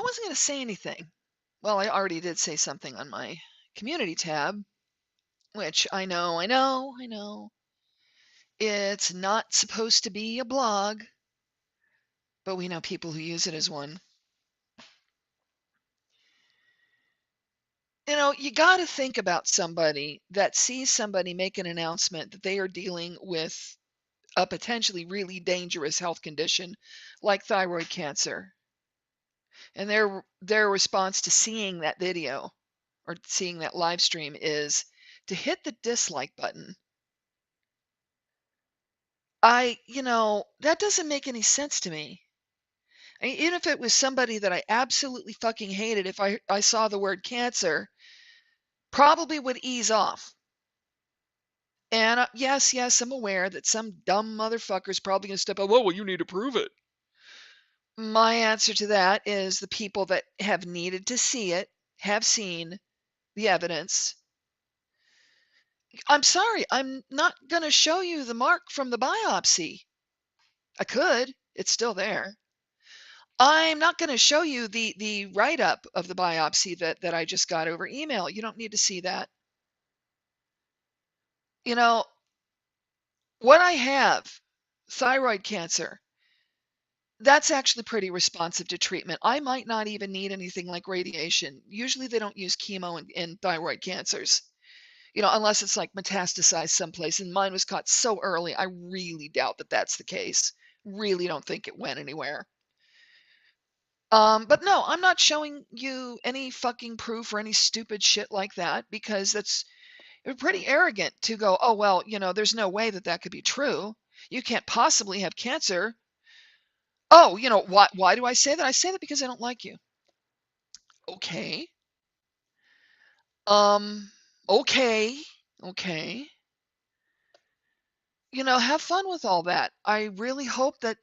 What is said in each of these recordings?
I wasn't going to say anything. Well, I already did say something on my community tab, which I know. It's not supposed to be a blog, but we know people who use it as one. You got to think about somebody that sees somebody make an announcement that they are dealing with a potentially really dangerous health condition like thyroid cancer. And their response to seeing that video or seeing that live stream is to hit the dislike button. That doesn't make any sense to me. I mean, even if it was somebody that I absolutely fucking hated, if I saw the word cancer, probably would ease off. And yes, I'm aware that some dumb motherfucker's probably going to step up. Well, you need to prove it. My answer to that is the people that have needed to see it have seen the evidence. I'm sorry, I'm not going to show you the mark from the biopsy. I could, it's still there. I'm not going to show you the write-up of the biopsy that I just got over email. You don't need to see that. You know, what I have, thyroid cancer, that's actually pretty responsive to treatment. I might not even need anything like radiation. Usually they don't use chemo in thyroid cancers, unless it's like metastasized someplace. And mine was caught so early, I really doubt that that's the case. Really don't think it went anywhere. But no, I'm not showing you any fucking proof or any stupid shit like that because it's pretty arrogant to go, oh, well, there's no way that that could be true. You can't possibly have cancer. Oh, why do I say that? I say that because I don't like you. Okay. Um, okay. Okay. Have fun with all that. I really hope that,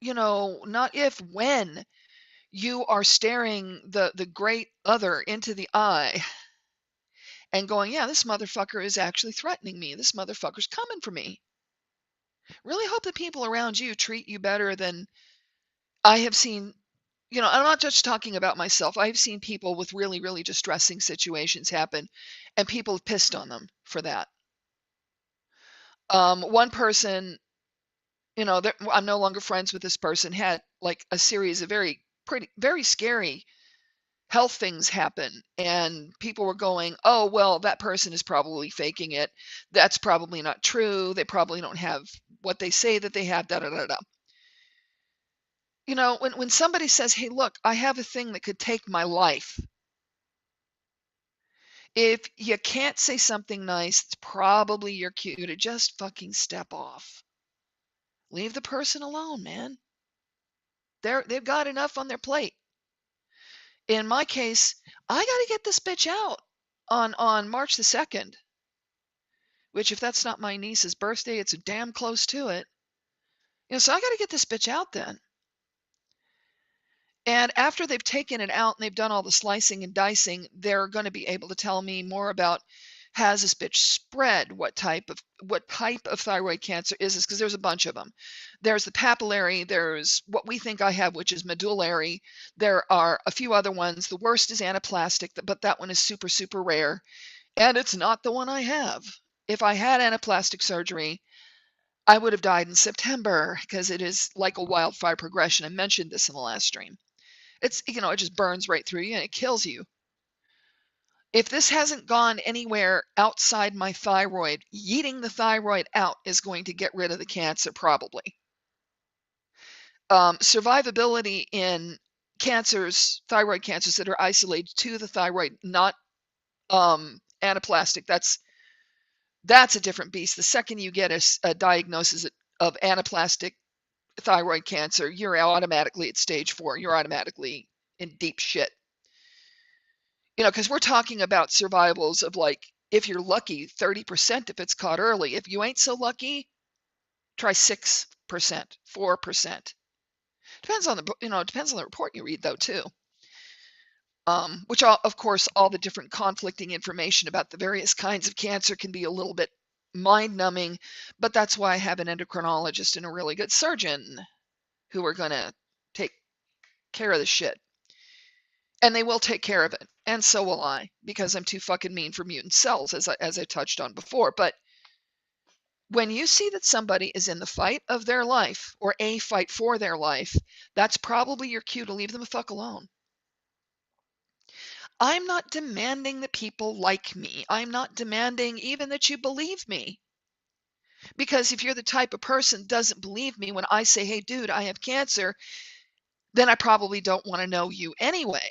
not if, when you are staring the great other into the eye and going, yeah, this motherfucker is actually threatening me. This motherfucker's coming for me. Really hope that people around you treat you better than I have seen. I'm not just talking about myself. I've seen people with really, really distressing situations happen, and people have pissed on them for that. One person, I'm no longer friends with this person, had like a series of very scary health things happen, and people were going, oh, well, that person is probably faking it. That's probably not true. They probably don't have what they say that they have, da da da da. When somebody says, hey, look, I have a thing that could take my life. If you can't say something nice, it's probably your cue to just fucking step off. Leave the person alone, man. They've got enough on their plate. In my case, I got to get this bitch out on March the 2nd, which if that's not my niece's birthday, it's damn close to it. So I got to get this bitch out then. And after they've taken it out and they've done all the slicing and dicing, they're going to be able to tell me more about, has this bitch spread? What type of thyroid cancer is this? Because there's a bunch of them. There's the papillary. There's what we think I have, which is medullary. There are a few other ones. The worst is anaplastic, but that one is super, super rare. And it's not the one I have. If I had anaplastic surgery, I would have died in September because it is like a wildfire progression. I mentioned this in the last stream. It just burns right through you and it kills you. If this hasn't gone anywhere outside my thyroid, yeeting the thyroid out is going to get rid of the cancer probably. Survivability in thyroid cancers that are isolated to the thyroid, not anaplastic, that's a different beast. The second you get a diagnosis of anaplastic thyroid cancer, you're automatically at stage 4. You're automatically in deep shit. Because we're talking about survivals of, like, if you're lucky, 30% if it's caught early. If you ain't so lucky, try 6%, 4%. Depends on the report you read though too. Which of course all the different conflicting information about the various kinds of cancer can be a little bit mind-numbing, but that's why I have an endocrinologist and a really good surgeon who are going to take care of the shit. And they will take care of it. And so will I, because I'm too fucking mean for mutant cells, as I touched on before. But when you see that somebody is in the fight of their life or a fight for their life, that's probably your cue to leave them the fuck alone. I'm not demanding that people like me. I'm not demanding even that you believe me. Because if you're the type of person that doesn't believe me when I say, hey, dude, I have cancer, then I probably don't want to know you anyway.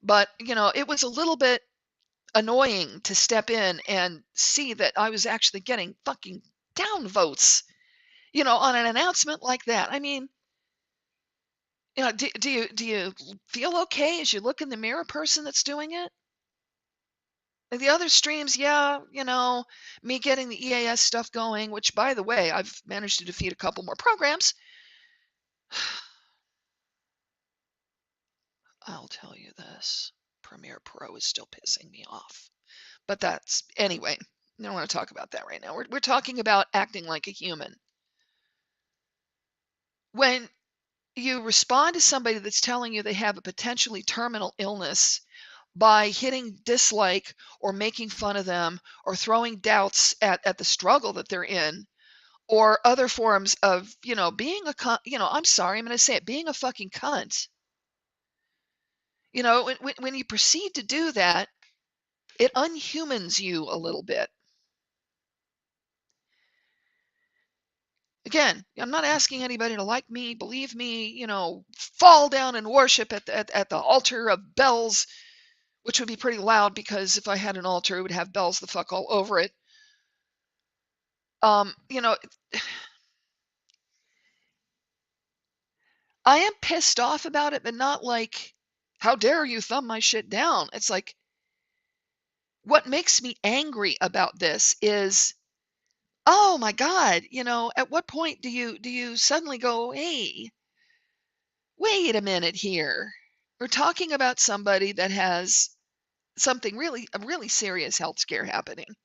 But, it was a little bit annoying to step in and see that I was actually getting fucking down votes, on an announcement like that. I mean, do you feel okay as you look in the mirror, person that's doing it? Like the other streams, yeah, me getting the EAS stuff going, which by the way, I've managed to defeat a couple more programs. I'll tell you this, Premiere Pro is still pissing me off. But that's anyway, I don't want to talk about that right now. We're talking about acting like a human. When you respond to somebody that's telling you they have a potentially terminal illness by hitting dislike or making fun of them or throwing doubts at the struggle that they're in or other forms of, being a I'm sorry, I'm going to say it, being a fucking cunt. When you proceed to do that, it unhumans you a little bit. Again, I'm not asking anybody to like me, believe me, fall down and worship at the altar of bells, which would be pretty loud because if I had an altar, it would have bells the fuck all over it. You know, I am pissed off about it, but not like, how dare you thumb my shit down? It's like, what makes me angry about this is, oh my God, at what point do you suddenly go, hey, wait a minute here. We're talking about somebody that has a really serious health scare happening.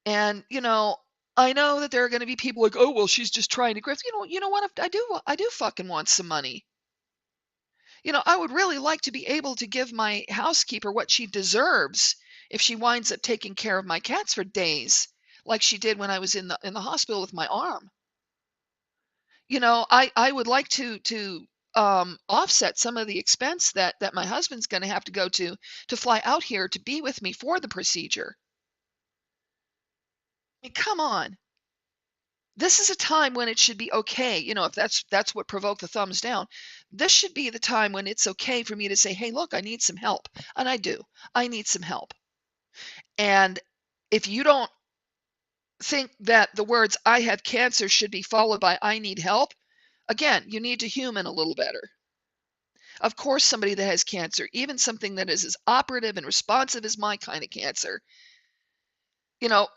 And, I know that there are going to be people like, oh, well, she's just trying to grift. You know what? I do fucking want some money. I would really like to be able to give my housekeeper what she deserves if she winds up taking care of my cats for days, like she did when I was in the hospital with my arm. I would like to offset some of the expense that my husband's going to have to go to fly out here to be with me for the procedure. I mean, come on. This is a time when it should be okay, if that's what provoked the thumbs down. This should be the time when it's okay for me to say, hey, look, I need some help. And I do. I need some help. And if you don't think that the words I have cancer should be followed by I need help, again, you need to human a little better. Of course, somebody that has cancer, even something that is as operative and responsive as my kind of cancer, you know,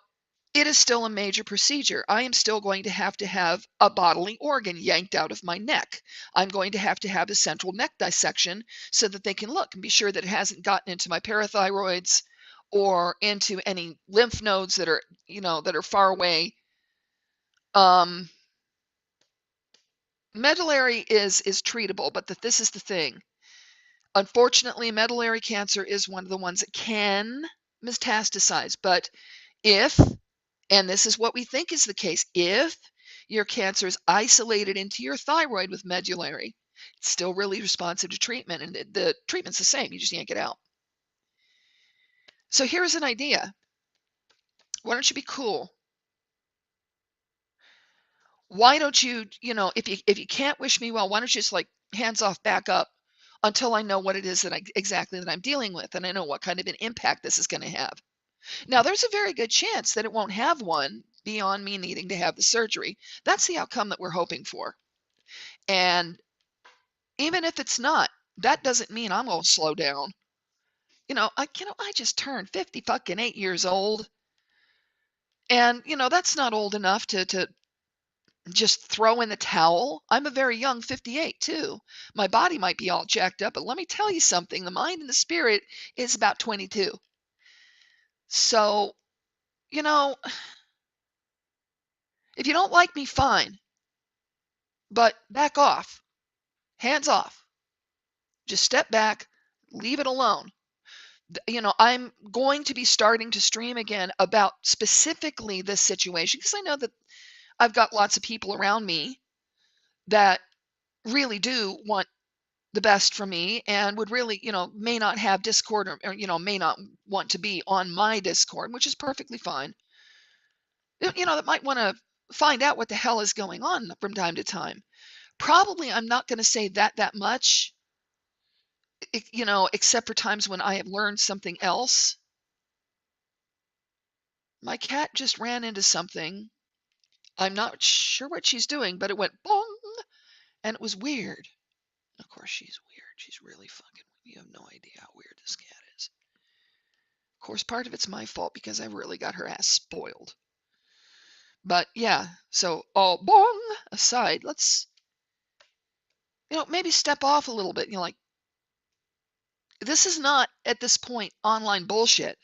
it is still a major procedure. I am still going to have a bodily organ yanked out of my neck. I'm going to have a central neck dissection so that they can look and be sure that it hasn't gotten into my parathyroids or into any lymph nodes that are far away. Medullary is treatable, but this is the thing. Unfortunately, medullary cancer is one of the ones that can metastasize. But if, and this is what we think is the case, if your cancer is isolated into your thyroid with medullary, it's still really responsive to treatment, and the treatment's the same. You just yank it out. So here's an idea. Why don't you be cool? Why don't you, if you can't wish me well, why don't you just like hands off, back up until I know what it is exactly that I'm dealing with, and I know what kind of an impact this is going to have. Now, there's a very good chance that it won't have one beyond me needing to have the surgery. That's the outcome that we're hoping for. And even if it's not, that doesn't mean I'm going to slow down. I just turned 50 fucking 8 years old. And, that's not old enough to just throw in the towel. I'm a very young 58 too. My body might be all jacked up, but let me tell you something. The mind and the spirit is about 22. So, you know, if you don't like me, fine, but back off. Hands off. Just step back, leave it alone. I'm going to be starting to stream again about specifically this situation because I know that I've got lots of people around me that really do want the best for me and would really, may not have Discord or may not want to be on my Discord, which is perfectly fine. That might want to find out what the hell is going on from time to time. Probably I'm not going to say that much, except for times when I have learned something else. My cat just ran into something. I'm not sure what she's doing, but it went bong, and it was weird. Of course, she's weird. She's really fucking weird. You have no idea how weird this cat is. Of course, part of it's my fault because I really got her ass spoiled. But yeah, so all bong aside, let's, maybe step off a little bit. Like, this is not, at this point, online bullshit.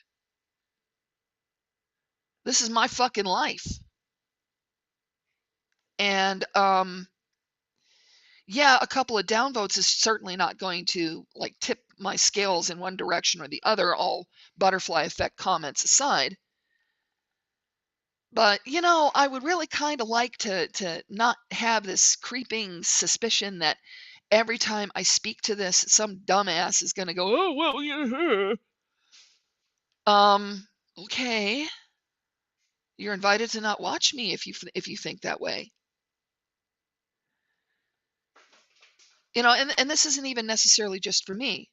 This is my fucking life. And, yeah, a couple of downvotes is certainly not going to, like, tip my scales in one direction or the other, all butterfly effect comments aside. But, I would really kind of like to not have this creeping suspicion that every time I speak to this, some dumbass is going to go, oh, well, yeah. Okay. You're invited to not watch me if you think that way. And this isn't even necessarily just for me.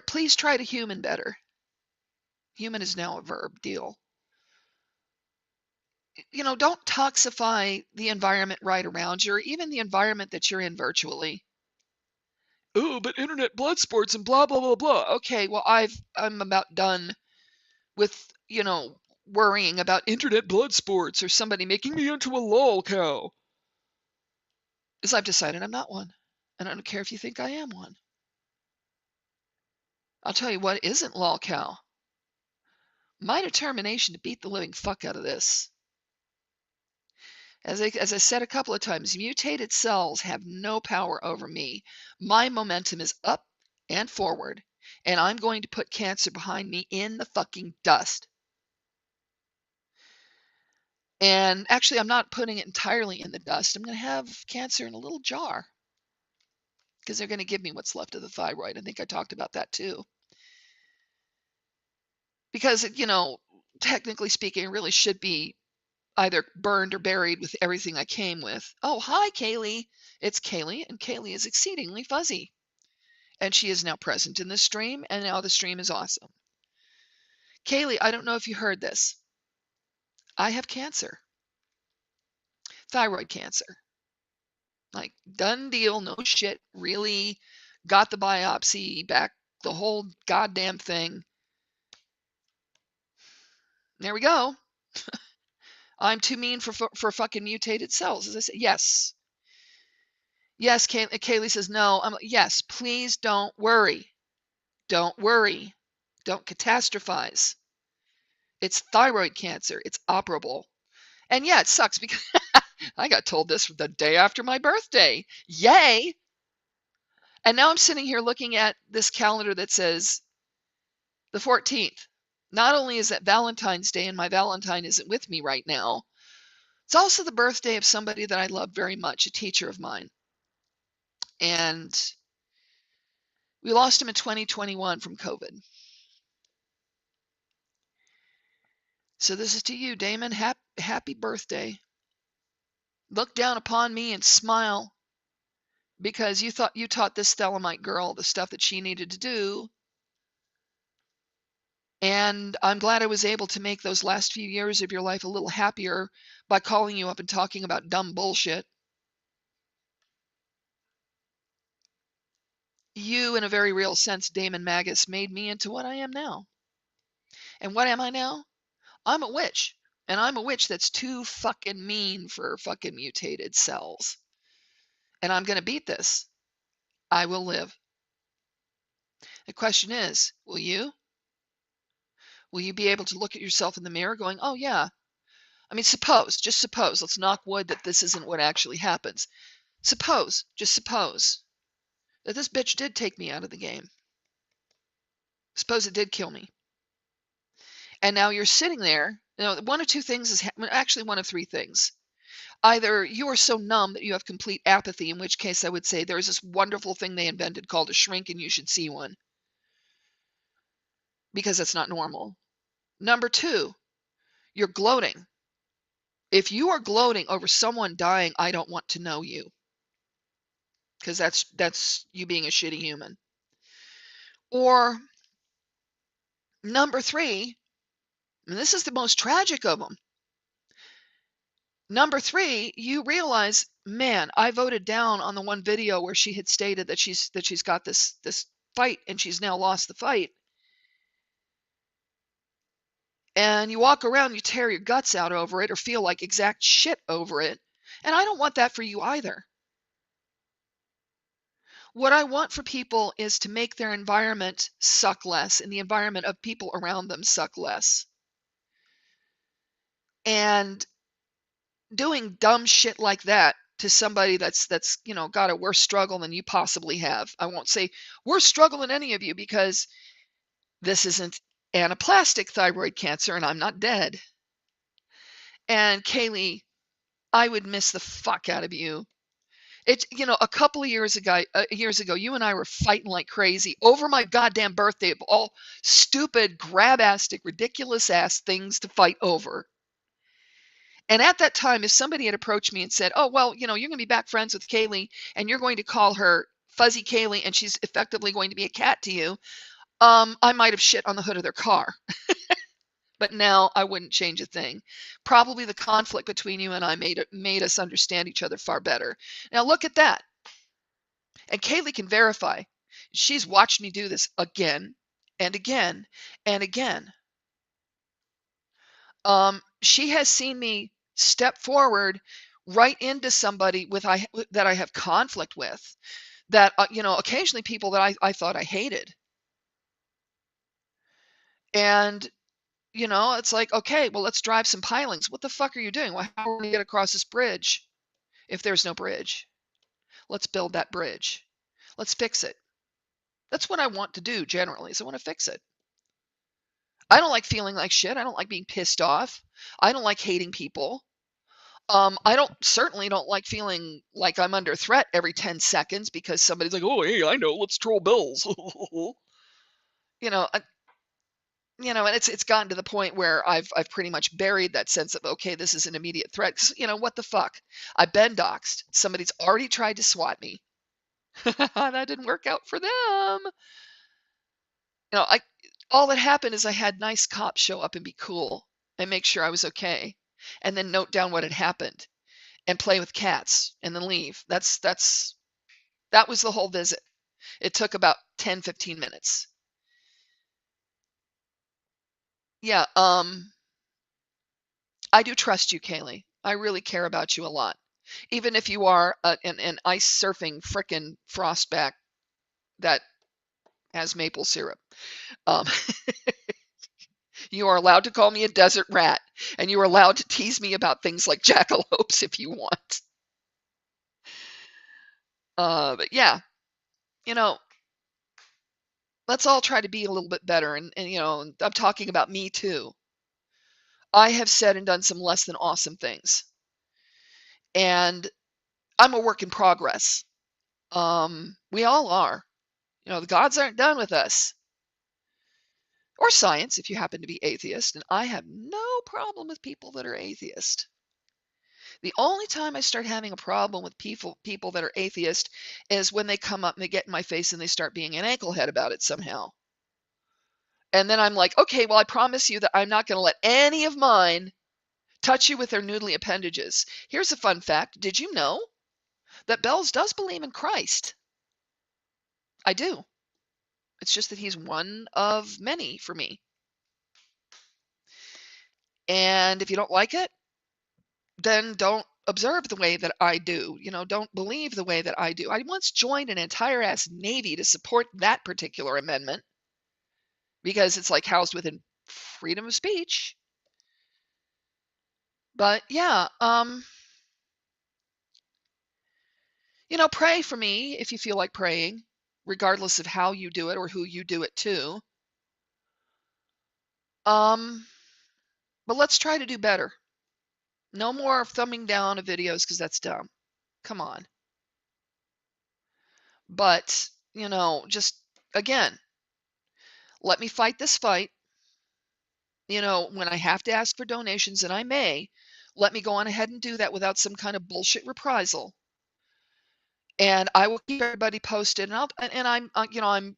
Please try to human better. Human is now a verb, deal. Don't toxify the environment right around you, or even the environment that you're in virtually. Oh, but internet blood sports and blah, blah, blah, blah. Okay, well, I'm about done with, worrying about internet blood sports or somebody making me into a lol cow. Because I've decided I'm not one. And I don't care if you think I am one. I'll tell you what isn't lol cow. My determination to beat the living fuck out of this. As I said a couple of times, mutated cells have no power over me. My momentum is up and forward, and I'm going to put cancer behind me in the fucking dust. And actually, I'm not putting it entirely in the dust. I'm going to have cancer in a little jar because they're going to give me what's left of the thyroid. I think I talked about that too. Because, technically speaking, it really should be either burned or buried with everything I came with. Oh, hi, Kaylee. It's Kaylee, and Kaylee is exceedingly fuzzy. And she is now present in the stream, and now the stream is awesome. Kaylee, I don't know if you heard this. I have cancer. Thyroid cancer. Like, done deal, no shit, really got the biopsy back, the whole goddamn thing. There we go. I'm too mean for fucking mutated cells. As I said, yes. Yes, Kaylee says no. I'm like, yes, please don't worry. Don't worry. Don't catastrophize. It's thyroid cancer. It's operable. And yeah, it sucks because I got told this the day after my birthday. Yay! And now I'm sitting here looking at this calendar that says the 14th. Not only is that Valentine's Day and my Valentine isn't with me right now, it's also the birthday of somebody that I love very much, a teacher of mine. And we lost him in 2021 from COVID. So this is to you, Damon. Happy birthday. Look down upon me and smile because you thought you taught this Thelemite girl the stuff that she needed to do. And I'm glad I was able to make those last few years of your life a little happier by calling you up and talking about dumb bullshit. You, in a very real sense, Damon Magus, made me into what I am now. And what am I now? I'm a witch. And I'm a witch that's too fucking mean for fucking mutated cells. And I'm going to beat this. I will live. The question is, will you? Will you be able to look at yourself in the mirror going, oh, yeah. I mean, just suppose, let's knock wood that this isn't what actually happens. just suppose that this bitch did take me out of the game. Suppose it did kill me. And now you're sitting there. One of two things is actually one of three things. Either you are so numb that you have complete apathy, in which case I would say there's this wonderful thing they invented called a shrink, and you should see one, because that's not normal. Number two, you're gloating. If you are gloating over someone dying, I don't want to know you, because that's you being a shitty human. Or number three, and this is the most tragic of them. Number three, you realize, man, I voted down on the one video where she had stated that she's got this fight and she's now lost the fight. And you walk around, you tear your guts out over it or feel like exact shit over it. And I don't want that for you either. What I want for people is to make their environment suck less and the environment of people around them suck less. And doing dumb shit like that to somebody that's got a worse struggle than you possibly have. I won't say worse struggle than any of you, because this isn't anaplastic thyroid cancer and I'm not dead. And Kaylee, I would miss the fuck out of you. It's, a couple of years ago, you and I were fighting like crazy over my goddamn birthday of all stupid, grab-astic, ridiculous-ass things to fight over. And at that time, if somebody had approached me and said, oh, well, you're going to be back friends with Kaylee and you're going to call her Fuzzy Kaylee and she's effectively going to be a cat to you, I might have shit on the hood of their car. But now I wouldn't change a thing. Probably the conflict between you and I made us understand each other far better. Now look at that. And Kaylee can verify. She's watched me do this again and again and again. She has seen me step forward right into somebody that I have conflict with, that, occasionally people that I thought I hated. And, it's like, okay, well, let's drive some pilings. What the fuck are you doing? Well, how are we going to get across this bridge if there's no bridge? Let's build that bridge. Let's fix it. That's what I want to do generally, is I want to fix it. I don't like feeling like shit. I don't like being pissed off. I don't like hating people. I certainly don't like feeling like I'm under threat every 10 seconds because somebody's like, oh, hey, I know, let's troll bills. And it's gotten to the point where I've pretty much buried that sense of, okay, this is an immediate threat. 'Cause, what the fuck? I've been doxxed. Somebody's already tried to swat me. That didn't work out for them. All that happened is I had nice cops show up and be cool and make sure I was okay, and then note down what had happened and play with cats and then leave. That was the whole visit. It took about 10, 15 minutes. Yeah, I do trust you, Kaylee. I really care about you a lot. Even if you are an ice surfing frickin' frostback that has maple syrup. Um, you are allowed to call me a desert rat, and you are allowed to tease me about things like jackalopes if you want. But yeah, let's all try to be a little bit better. And I'm talking about me too. I have said and done some less than awesome things. And I'm a work in progress. We all are. The gods aren't done with us. Or science, if you happen to be atheist. And I have no problem with people that are atheist. The only time I start having a problem with people that are atheist is when they come up and they get in my face and they start being an anklehead about it somehow. And then I'm like, okay, well, I promise you that I'm not going to let any of mine touch you with their noodly appendages. Here's a fun fact. Did you know that Bells does believe in Christ? I do. It's just that he's one of many for me. And if you don't like it, then don't observe the way that I do. Don't believe the way that I do. I once joined an entire ass Navy to support that particular amendment because it's like housed within freedom of speech. But yeah, Pray for me if you feel like praying, regardless of how you do it or who you do it to. Um, but let's try to do better. No more thumbing down of videos because that's dumb. Come on. But, just again, let me fight this fight. When I have to ask for donations, and I may, let me go on ahead and do that without some kind of bullshit reprisal. And I will keep everybody posted. And I'm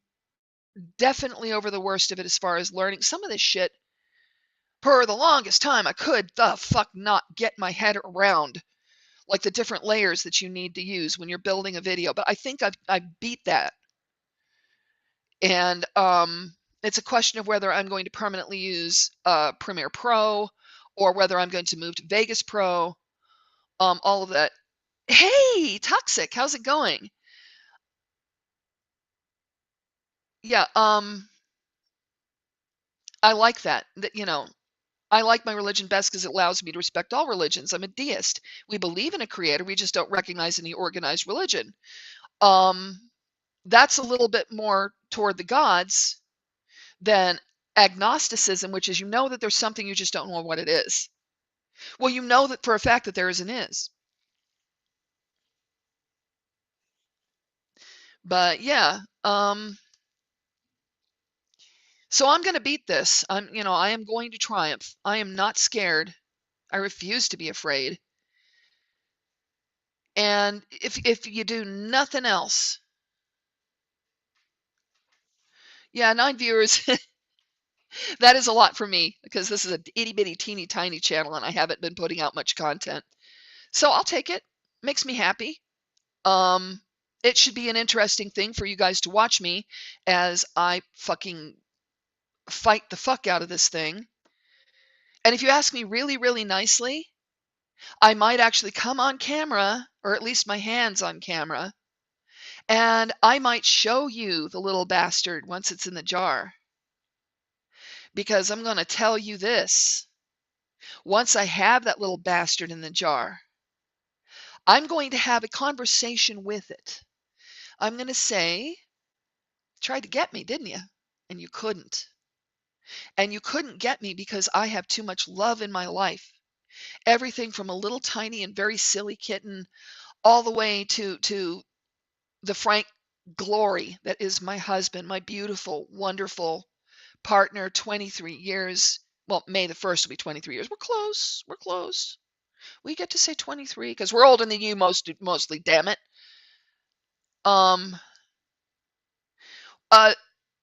definitely over the worst of it as far as learning some of this shit. For the longest time, I could the fuck not get my head around like the different layers that you need to use when you're building a video. But I think I've beat that. And it's a question of whether I'm going to permanently use Premiere Pro or whether I'm going to move to Vegas Pro, all of that. Hey, Toxic, how's it going? Yeah, I like that. I like my religion best because it allows me to respect all religions. I'm a deist. We believe in a creator, we just don't recognize any organized religion. Um, that's a little bit more toward the gods than agnosticism, which is that there's something, you just don't know what it is. Well, you know that for a fact that there is and is. But yeah, so I'm going to beat this. I am going to triumph. I am not scared. I refuse to be afraid. And if you do nothing else, yeah, 9 viewers, that is a lot for me because this is a itty bitty teeny tiny channel and I haven't been putting out much content. So I'll take it. Makes me happy. It should be an interesting thing for you guys to watch me as I fucking fight the fuck out of this thing. And if you ask me really, really nicely, I might actually come on camera, or at least my hands on camera, and I might show you the little bastard once it's in the jar. Because I'm going to tell you this. Once I have that little bastard in the jar, I'm going to have a conversation with it. I'm going to say, tried to get me, didn't you? And you couldn't. And you couldn't get me because I have too much love in my life. Everything from a little tiny and very silly kitten all the way to the Frank glory that is my husband, my beautiful, wonderful partner, 23 years. Well, May the 1st will be 23 years. We're close. We're close. We get to say 23 because we're older than you mostly, damn it.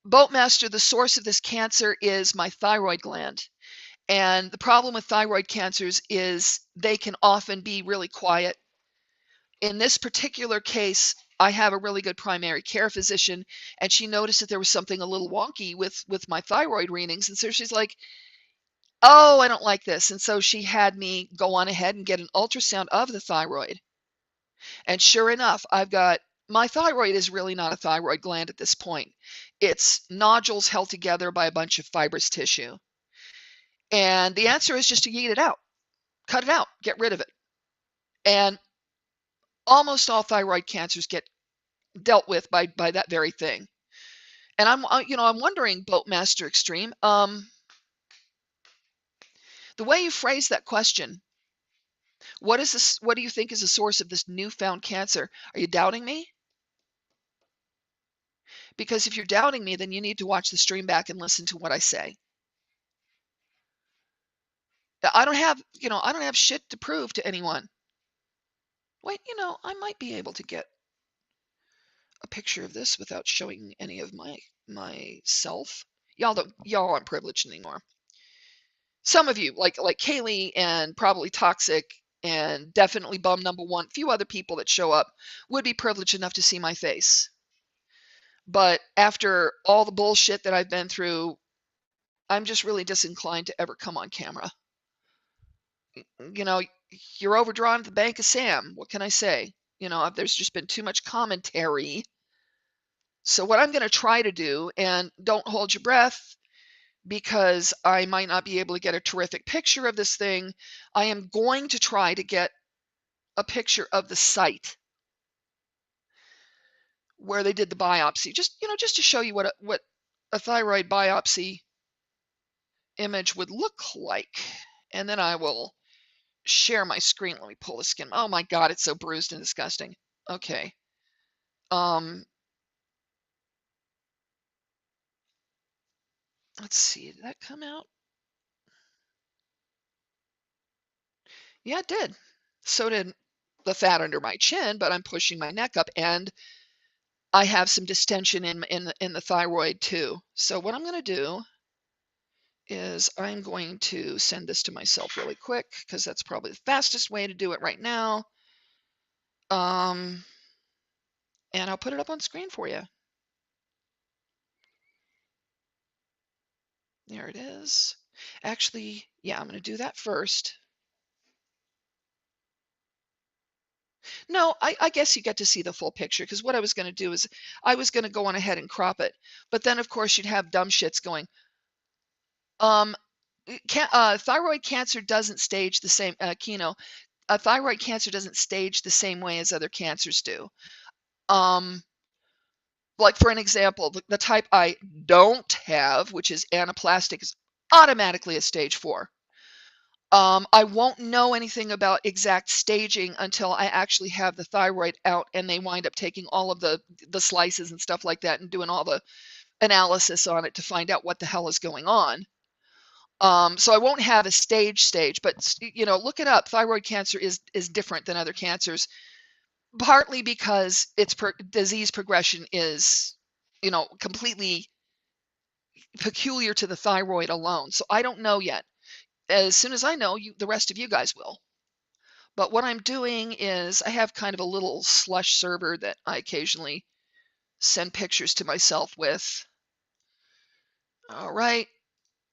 Boatmaster, the source of this cancer is my thyroid gland. And the problem with thyroid cancers is they can often be really quiet. In this particular case, I have a really good primary care physician, and she noticed that there was something a little wonky with my thyroid readings. And so she's like, oh, I don't like this. And so she had me go on ahead and get an ultrasound of the thyroid. And sure enough, my thyroid is really not a thyroid gland at this point. It's nodules held together by a bunch of fibrous tissue. And the answer is just to eat it out, cut it out, get rid of it. And almost all thyroid cancers get dealt with by that very thing. And I'm wondering, Boatmaster Extreme, the way you phrase that question, what do you think is the source of this newfound cancer? Are you doubting me? Because if you're doubting me, then you need to watch the stream back and listen to what I say. I don't have shit to prove to anyone. Wait, I might be able to get a picture of this without showing any of myself. Y'all aren't privileged anymore. Some of you, like Kaylee and probably Toxic and definitely Bum Number One, a few other people that show up would be privileged enough to see my face. But after all the bullshit that I've been through, I'm just really disinclined to ever come on camera. You're overdrawn at the Bank of Sam. What can I say? There's just been too much commentary. So what I'm going to try to do, and don't hold your breath because I might not be able to get a terrific picture of this thing, I am going to try to get a picture of the site. where they did the biopsy, just just to show you what a thyroid biopsy image would look like. And then I will share my screen. Let me pull the skin. Oh my God, it's so bruised and disgusting. Okay. Let's see, did that come out? Yeah, it did. So did the fat under my chin, but I'm pushing my neck up, and I have some distension in the thyroid too. So what I'm going to do is I'm going to send this to myself really quick because that's probably the fastest way to do it right now. And I'll put it up on screen for you. There it is. Actually, yeah, I'm going to do that first. No, I guess you get to see the full picture because what I was going to do is I was going to go on ahead and crop it. But then, of course, you'd have dumb shits going, um, thyroid cancer doesn't stage the same, Kino, thyroid cancer doesn't stage the same way as other cancers do. Like for an example, the type I don't have, which is anaplastic, is automatically a stage 4. I won't know anything about exact staging until I actually have the thyroid out and they wind up taking all of the slices and stuff like that and doing all the analysis on it to find out what the hell is going on. So I won't have a stage, but look it up. Thyroid cancer is different than other cancers, partly because its disease progression is, completely peculiar to the thyroid alone. So I don't know yet. As soon as I know, the rest of you guys will. But what I'm doing is I have kind of a little slush server that I occasionally send pictures to myself with. All right,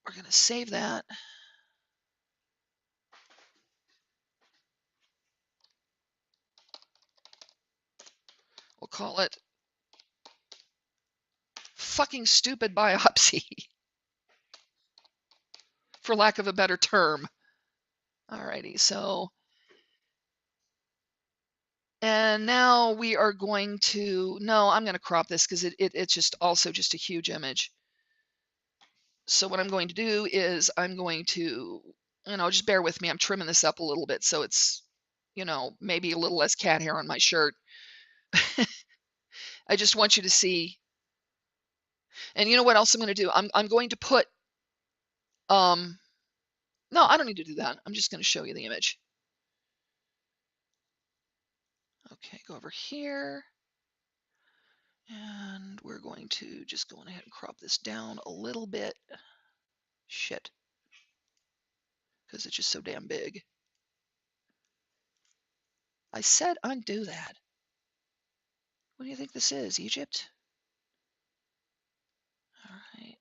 we're going to save that. We'll call it fucking stupid biopsy, for lack of a better term. Alrighty, so, and now we are going to, no, I'm going to crop this because it's just also just a huge image. So what I'm going to do is I'm going to, just bear with me. I'm trimming this up a little bit so it's, maybe a little less cat hair on my shirt. I just want you to see. And you know what else I'm going to do? I'm going to put, no, I don't need to do that. I'm just going to show you the image. Okay, go over here. And we're going to just go ahead and crop this down a little bit. Shit. Because it's just so damn big. I said undo that. What do you think this is, Egypt? All right.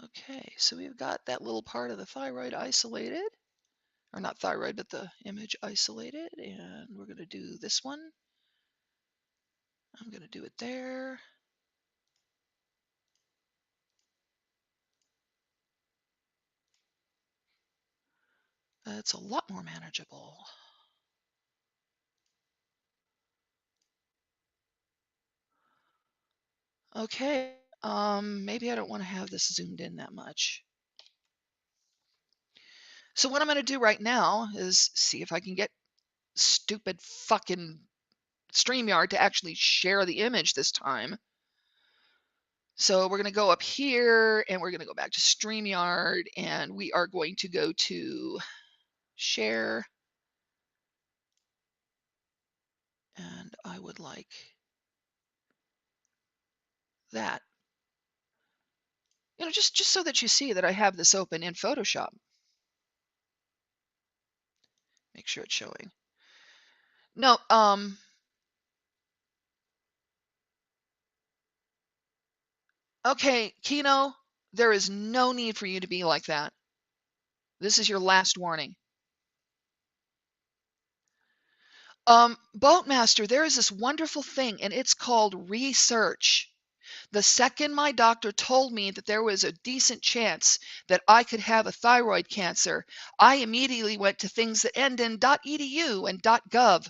Okay, so we've got that little part of the thyroid isolated. Or not thyroid, but the image isolated. And we're going to do this one. I'm going to do it there. That's a lot more manageable. Okay, maybe I don't want to have this zoomed in that much. So what I'm going to do right now is see if I can get stupid fucking StreamYard to actually share the image this time. So we're going to go up here and we're going to go back to StreamYard and we are going to go to share. And I would like that. Just so that you see that I have this open in Photoshop. Make sure it's showing. No, okay, Kino, there is no need for you to be like that. This is your last warning. Boatmaster, there is this wonderful thing, and it's called research. The second my doctor told me that there was a decent chance that I could have a thyroid cancer, I immediately went to things that end in .edu and .gov.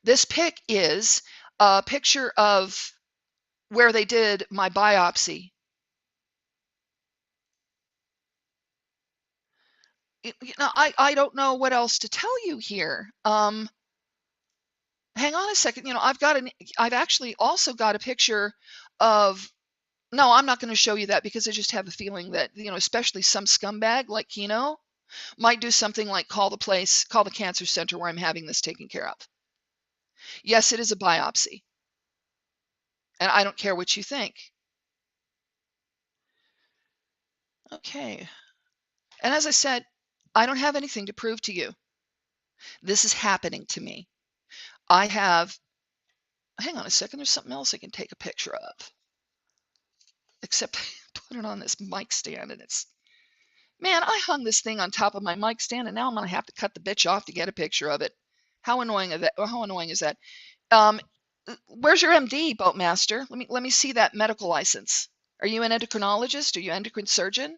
This pic is a picture of where they did my biopsy. I don't know what else to tell you here. Hang on a second. I've actually also got a picture of, no, I'm not going to show you that because I just have a feeling that, especially some scumbag like Keno might do something like call the cancer center where I'm having this taken care of. Yes, it is a biopsy. And I don't care what you think. Okay. And as I said, I don't have anything to prove to you. This is happening to me. I have, hang on a second, there's something else I can take a picture of. Except I put it on this mic stand and man, I hung this thing on top of my mic stand and now I'm going to have to cut the bitch off to get a picture of it. How annoying is that? How annoying is that? Um, where's your MD, Boatmaster? Let me see that medical license. Are you an endocrinologist? Are you an endocrine surgeon?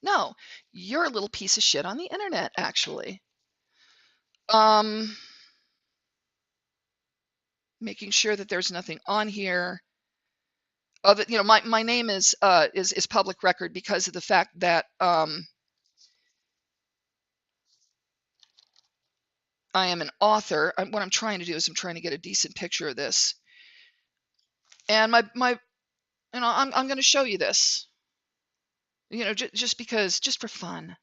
No, you're a little piece of shit on the internet, actually. Making sure that there's nothing on here. Other, my name is public record because of the fact that I am an author. What I'm trying to do is I'm trying to get a decent picture of this. And I'm going to show you this. Just because, just for fun.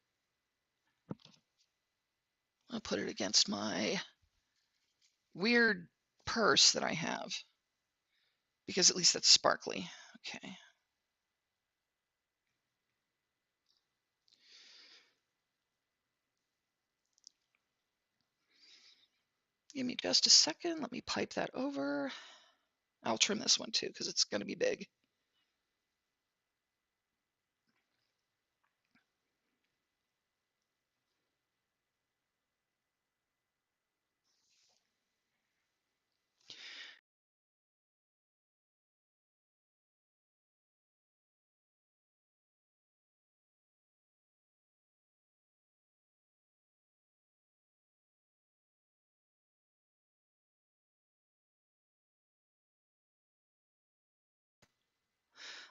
I'll put it against my weird purse that I have because at least that's sparkly. Okay. Give me just a second. Let me pipe that over. I'll trim this one too because it's going to be big.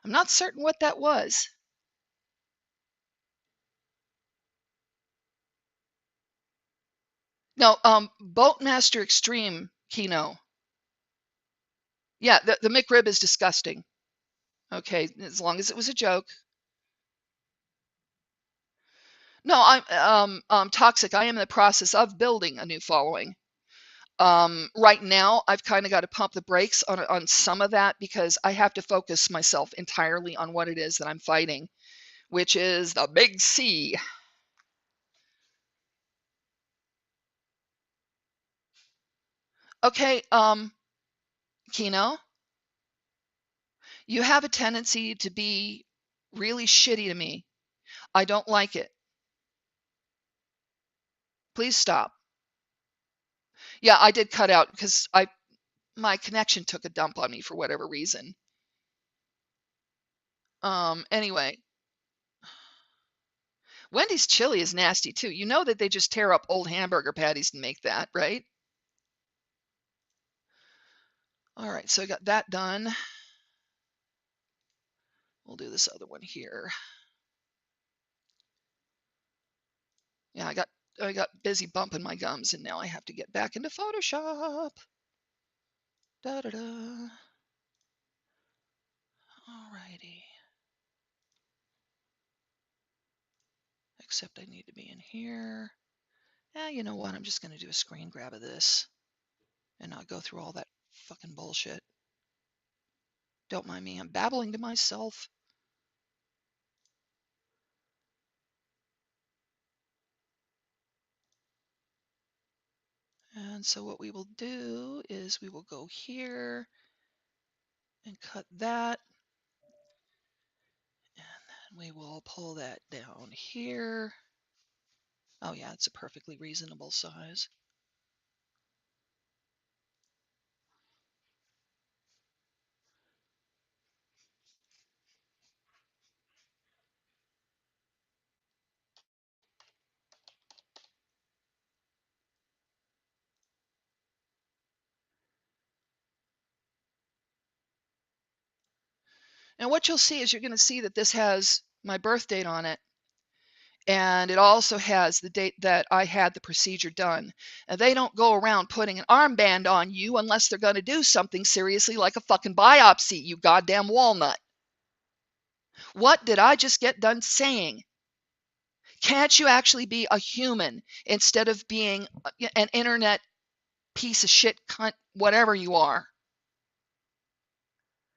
I'm not certain what that was. No, Boatmaster Extreme Keno. Yeah, the McRib is disgusting. Okay, as long as it was a joke. No, I'm toxic. I am in the process of building a new following. Right now, I've kind of got to pump the brakes on some of that because I have to focus myself entirely on what it is that I'm fighting, which is the big C. Okay, Keno, you have a tendency to be really shitty to me. I don't like it. Please stop. Yeah, I did cut out because my connection took a dump on me for whatever reason. Anyway, Wendy's chili is nasty too. You know that they just tear up old hamburger patties and make that, right? All right, so I got that done. We'll do this other one here. Yeah, I got busy bumping my gums and now I have to get back into Photoshop. Da da da. Alrighty. Except I need to be in here. You know what? I'm just going to do a screen grab of this and not go through all that fucking bullshit. Don't mind me, I'm babbling to myself. And so what we will do is we will go here and cut that. And then we will pull that down here. Oh yeah, it's a perfectly reasonable size. And what you'll see is you're going to see that this has my birth date on it. And it also has the date that I had the procedure done. And they don't go around putting an armband on you unless they're going to do something seriously like a fucking biopsy, you goddamn walnut. What did I just get done saying? Can't you actually be a human instead of being an internet piece of shit cunt, whatever you are?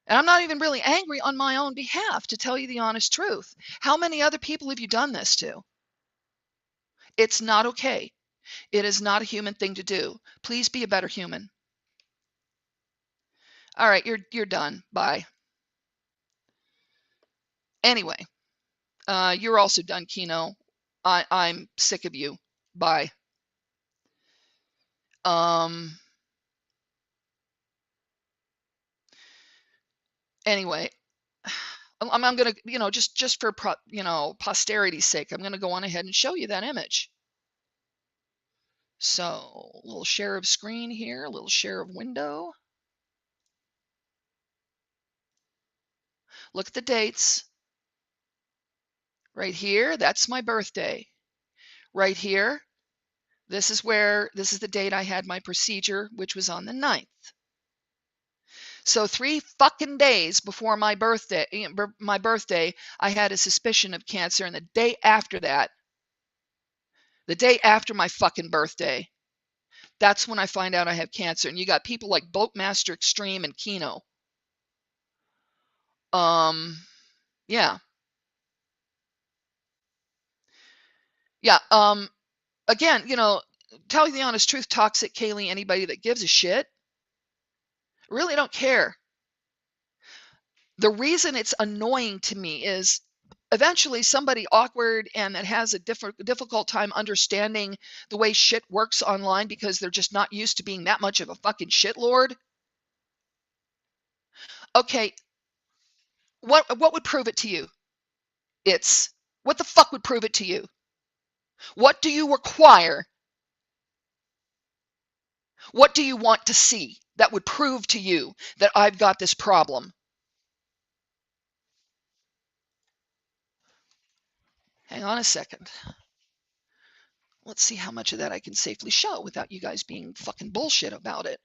And I'm not even really angry on my own behalf, to tell you the honest truth. How many other people have you done this to? It's not okay. It is not a human thing to do. Please be a better human. All right, you're done. Bye. Anyway, you're also done, Kino. I'm sick of you. Bye. Anyway, I'm gonna, just for posterity's sake, I'm gonna go on ahead and show you that image. So, a little share of screen here, a little share of window. Look at the dates. Right here, that's my birthday. Right here, this is the date I had my procedure, which was on the 9th. So 3 fucking days before my birthday, I had a suspicion of cancer, and the day after that, the day after my fucking birthday, that's when I find out I have cancer. And you got people like Boatmaster Extreme and Kino. Yeah. Yeah. Again, tell you the honest truth, Toxic Kaylee, anybody that gives a shit, really don't care. The reason it's annoying to me is eventually somebody awkward and that has a difficult time understanding the way shit works online because they're just not used to being that much of a fucking shitlord. Okay, what would prove it to you? What the fuck would prove it to you? What do you require? What do you want to see that would prove to you that I've got this problem? Hang on a second. Let's see how much of that I can safely show without you guys being fucking bullshit about it.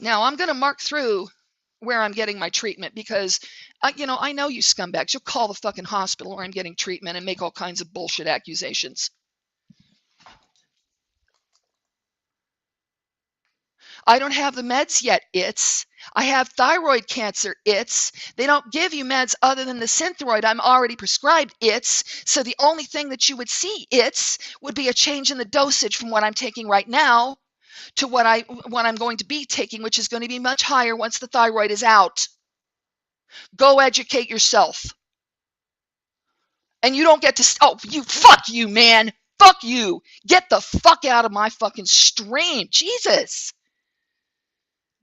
Now I'm going to mark through where I'm getting my treatment because, I know you scumbags. You'll call the fucking hospital where I'm getting treatment and make all kinds of bullshit accusations. I don't have the meds yet. I have thyroid cancer. They don't give you meds other than the Synthroid I'm already prescribed. So the only thing that you would see would be a change in the dosage from what I'm taking right now to what I'm going to be taking, which is going to be much higher once the thyroid is out. Go educate yourself. And you don't get to, fuck you, man. Fuck you. Get the fuck out of my fucking stream. Jesus.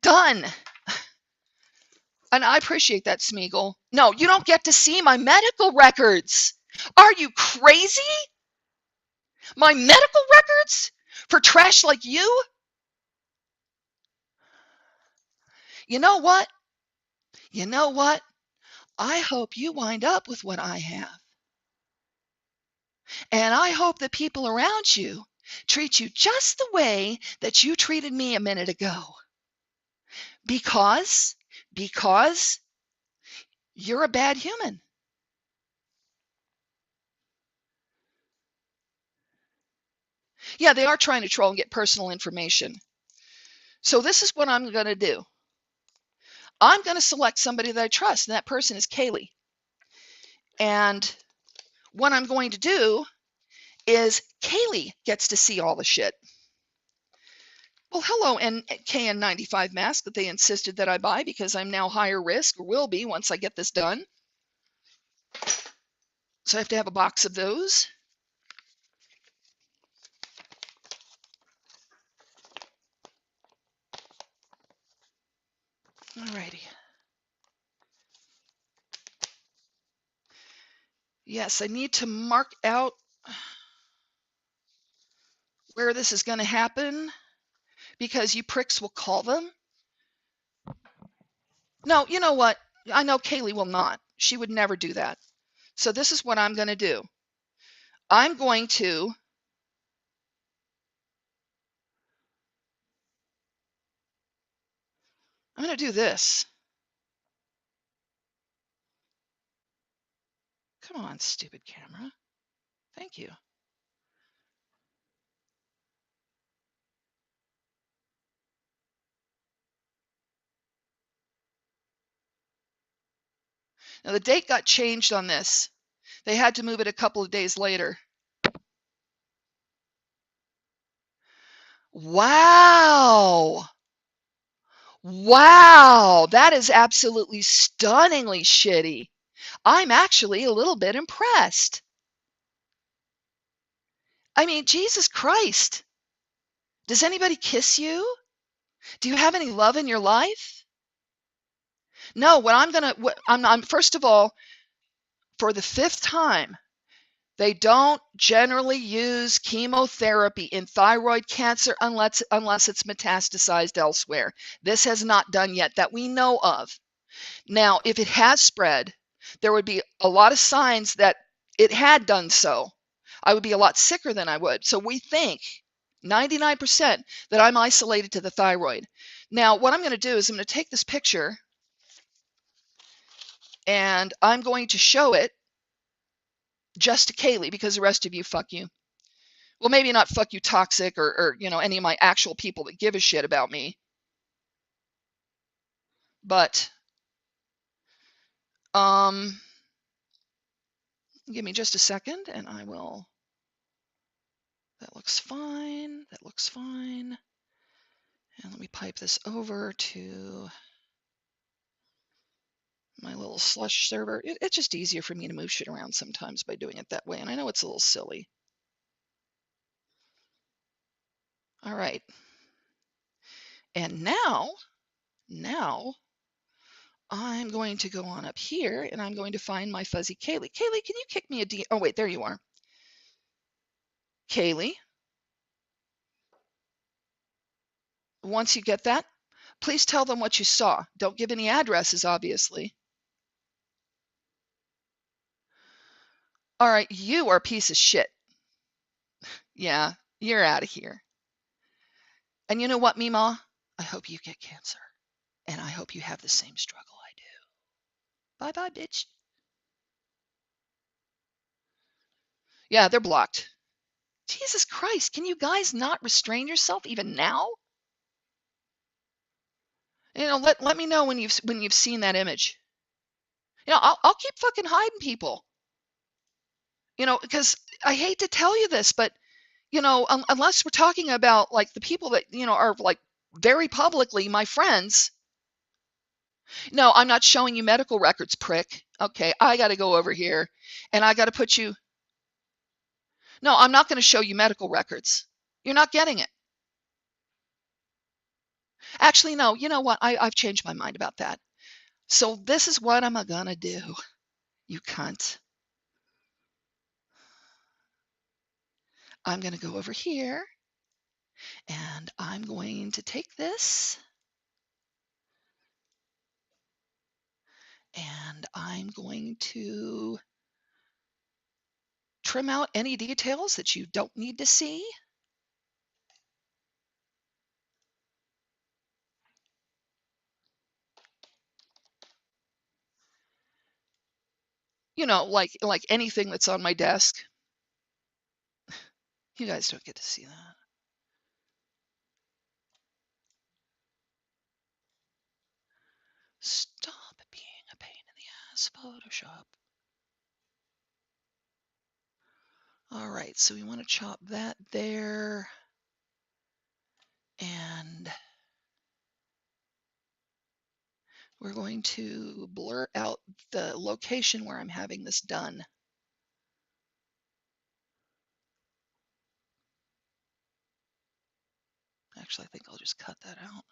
Done. And I appreciate that, Smeagol. No, you don't get to see my medical records. Are you crazy? My medical records? For trash like you? You know what? I hope you wind up with what I have. And I hope the people around you treat you just the way that you treated me a minute ago. Because you're a bad human. Yeah, they are trying to troll and get personal information. So this is what I'm going to do. I'm going to select somebody that I trust, and that person is Kaylee. And what I'm going to do is Kaylee gets to see all the shit. Well, hello, KN95 mask that they insisted that I buy because I'm now higher risk, or will be once I get this done. So I have to have a box of those. Alrighty. Yes, I need to mark out where this is going to happen because you pricks will call them. No, you know what? I know Kaylee will not. She would never do that. So this is what I'm going to do. I'm going to I'm going to do this. Come on, stupid camera. Thank you. Now the date got changed on this. They had to move it a couple of days later. Wow. Wow. That is absolutely stunningly shitty. I'm actually a little bit impressed. I mean, Jesus Christ. Does anybody kiss you? Do you have any love in your life? No, what I'm going to, I'm first of all, for the fifth time, they don't generally use chemotherapy in thyroid cancer unless it's metastasized elsewhere. This has not done yet that we know of. Now, if it has spread, there would be a lot of signs that it had done so. I would be a lot sicker than I would. So we think 99% that I'm isolated to the thyroid. Now, what I'm going to do is I'm going to take this picture and I'm going to show it just to Kaylee because the rest of you, fuck you. Well, maybe not fuck you toxic or any of my actual people that give a shit about me. But give me just a second and I will. That looks fine. That looks fine. And let me pipe this over to my little slush server. It's just easier for me to move shit around sometimes by doing it that way. And I know it's a little silly. All right. And now I'm going to go on up here and I'm going to find my fuzzy Kaylee. Kaylee, can you kick me a D? Oh, wait, there you are. Kaylee, once you get that, please tell them what you saw. Don't give any addresses, obviously. All right, you are a piece of shit. Yeah, you're out of here. And you know what, Mima? I hope you get cancer. And I hope you have the same struggle I do. Bye-bye, bitch. Yeah, they're blocked. Jesus Christ, can you guys not restrain yourself even now? Let me know when you've seen that image. I'll keep fucking hiding people. Because I hate to tell you this, but unless we're talking about like the people that are like very publicly my friends. No, I'm not showing you medical records, prick. Okay, I got to go over here and I got to put you. No, I'm not going to show you medical records. You're not getting it. Actually, no, you know what? I've changed my mind about that. So this is what I'm going to do, you cunt. I'm going to go over here and I'm going to take this and I'm going to trim out any details that you don't need to see. Like anything that's on my desk. You guys don't get to see that. Stop being a pain in the ass, Photoshop. All right, so we want to chop that there. And we're going to blur out the location where I'm having this done. Actually, I think I'll just cut that out.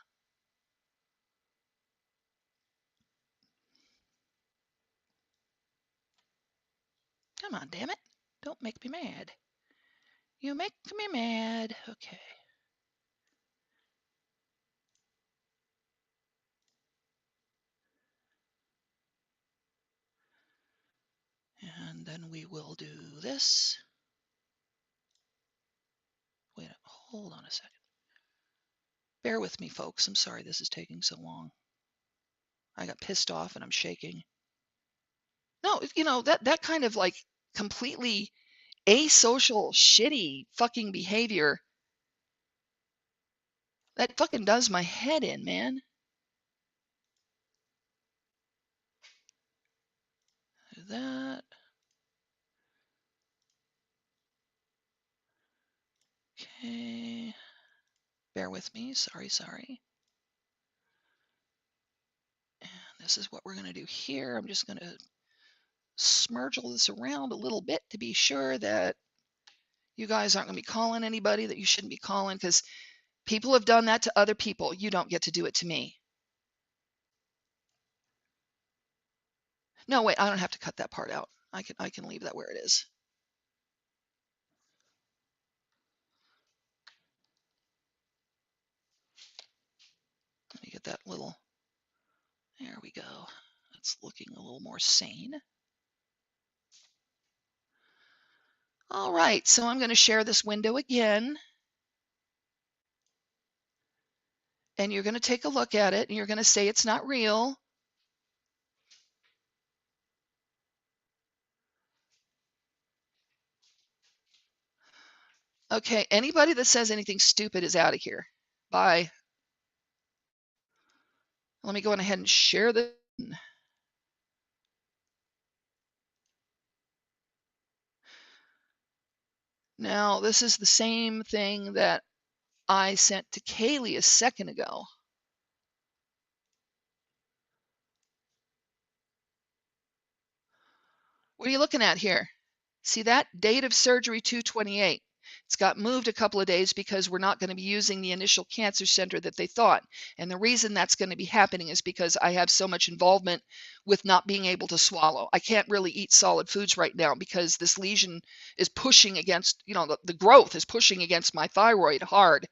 Come on, damn it. Don't make me mad. You make me mad. Okay. then we will do this. Wait, hold on a second. Bear with me, folks. I'm sorry this is taking so long. I got pissed off and I'm shaking. No, that kind of like completely asocial, shitty fucking behavior, that fucking does my head in, man. Do that. Okay. Bear with me. Sorry. And this is what we're going to do here. I'm just going to smurgle this around a little bit to be sure that you guys aren't going to be calling anybody that you shouldn't be calling, because people have done that to other people. You don't get to do it to me. No, wait, I don't have to cut that part out. I can leave that where it is. Let me get that little, there we go. That's looking a little more sane. All right, so I'm going to share this window again. And you're going to take a look at it and you're going to say it's not real. Okay, anybody that says anything stupid is out of here. Bye. Let me go on ahead and share this. Now, this is the same thing that I sent to Kaylee a second ago. What are you looking at here? See that? Date of surgery 2/28. It's got moved a couple of days because we're not going to be using the initial cancer center that they thought. And the reason that's going to be happening is because I have so much involvement with not being able to swallow. I can't really eat solid foods right now because this lesion is pushing against, the growth is pushing against my thyroid hard.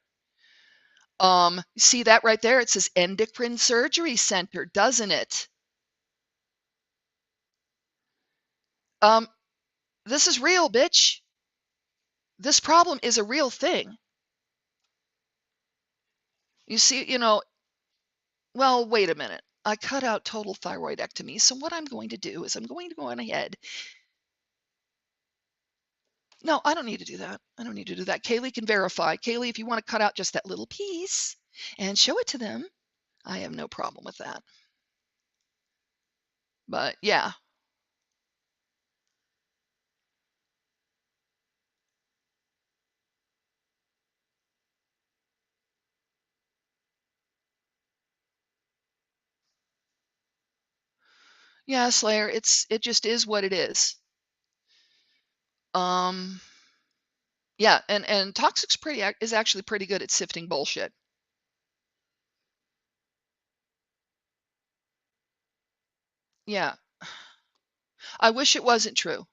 See that right there? It says Endocrine Surgery Center, doesn't it? This is real, bitch. This problem is a real thing. You see, well, wait a minute. I cut out total thyroidectomy. So what I'm going to do is I'm going to go on ahead. No, I don't need to do that. I don't need to do that. Kaylee can verify. Kaylee, if you want to cut out just that little piece and show it to them, I have no problem with that. But yeah. Yeah, Slayer, it just is what it is. Yeah, and Toxic's is actually pretty good at sifting bullshit. Yeah. I wish it wasn't true.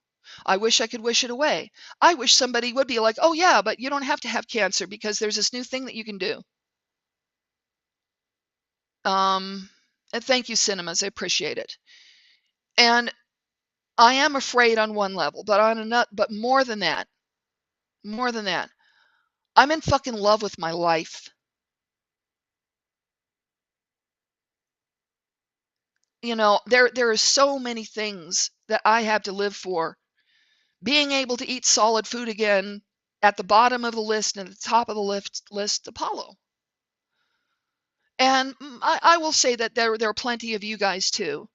I wish I could wish it away. I wish somebody would be like, "Oh yeah, but you don't have to have cancer because there's this new thing that you can do." And thank you, Cinemas. I appreciate it. And I am afraid on one level, but but more than that, I'm in fucking love with my life. There are so many things that I have to live for. Being able to eat solid food again, at the bottom of the list and at the top of the list, Apollo. And I will say that there are plenty of you guys too.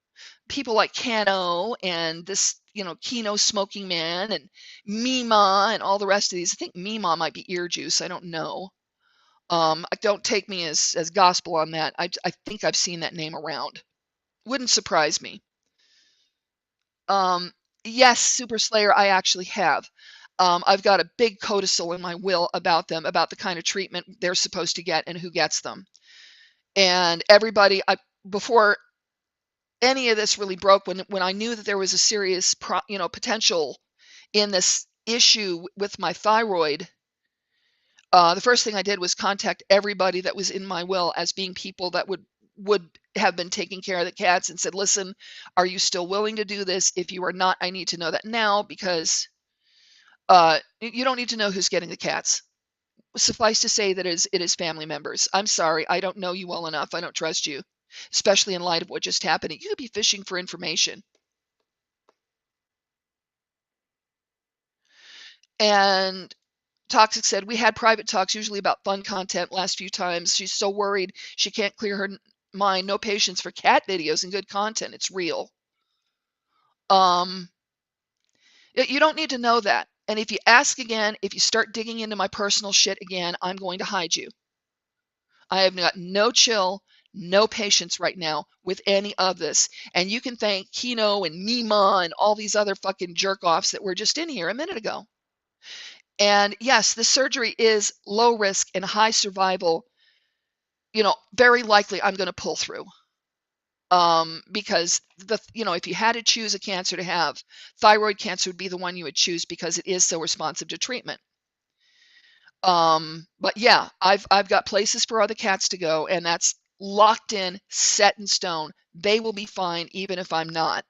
People like Kano and this, Kino Smoking Man and Mima and all the rest of these. I think Mima might be ear juice. I don't know. Don't take me as gospel on that. I think I've seen that name around. Wouldn't surprise me. Yes, Super Slayer, I actually have. I've got a big codicil in my will about them, about the kind of treatment they're supposed to get and who gets them. And everybody, before any of this really broke, when I knew that there was a serious potential in this issue with my thyroid, the first thing I did was contact everybody that was in my will as being people that would would have been taking care of the cats and said, listen, are you still willing to do this? If you are not, I need to know that now, because you don't need to know who's getting the cats. Suffice to say that it is family members. I'm sorry, I don't know you well enough. I don't trust you, especially in light of what just happened. You could be fishing for information. And Toxic said, we had private talks, usually about fun content last few times. She's so worried she can't clear her mind. No patience for cat videos and good content. It's real. You don't need to know that. And if you ask again, if you start digging into my personal shit again, I'm going to hide you. I have got no chill, no patience right now with any of this. And you can thank Kino and Mima and all these other fucking jerk offs that were just in here a minute ago. And yes, the surgery is low risk and high survival. Very likely I'm going to pull through. Because if you had to choose a cancer to have, thyroid cancer would be the one you would choose because it is so responsive to treatment. But yeah, I've got places for other cats to go, and that's locked in, set in stone. They will be fine even if I'm not.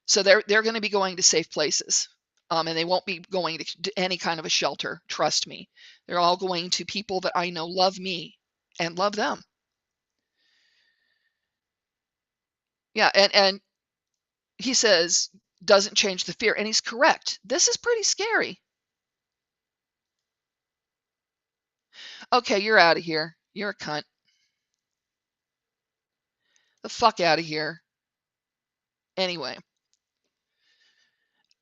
So they're going to be going to safe places. And they won't be going to any kind of a shelter, trust me. They're all going to people that I know love me and love them. Yeah, and he says, doesn't change the fear, and he's correct. This is pretty scary. Okay, you're out of here. You're a cunt. The fuck out of here. Anyway.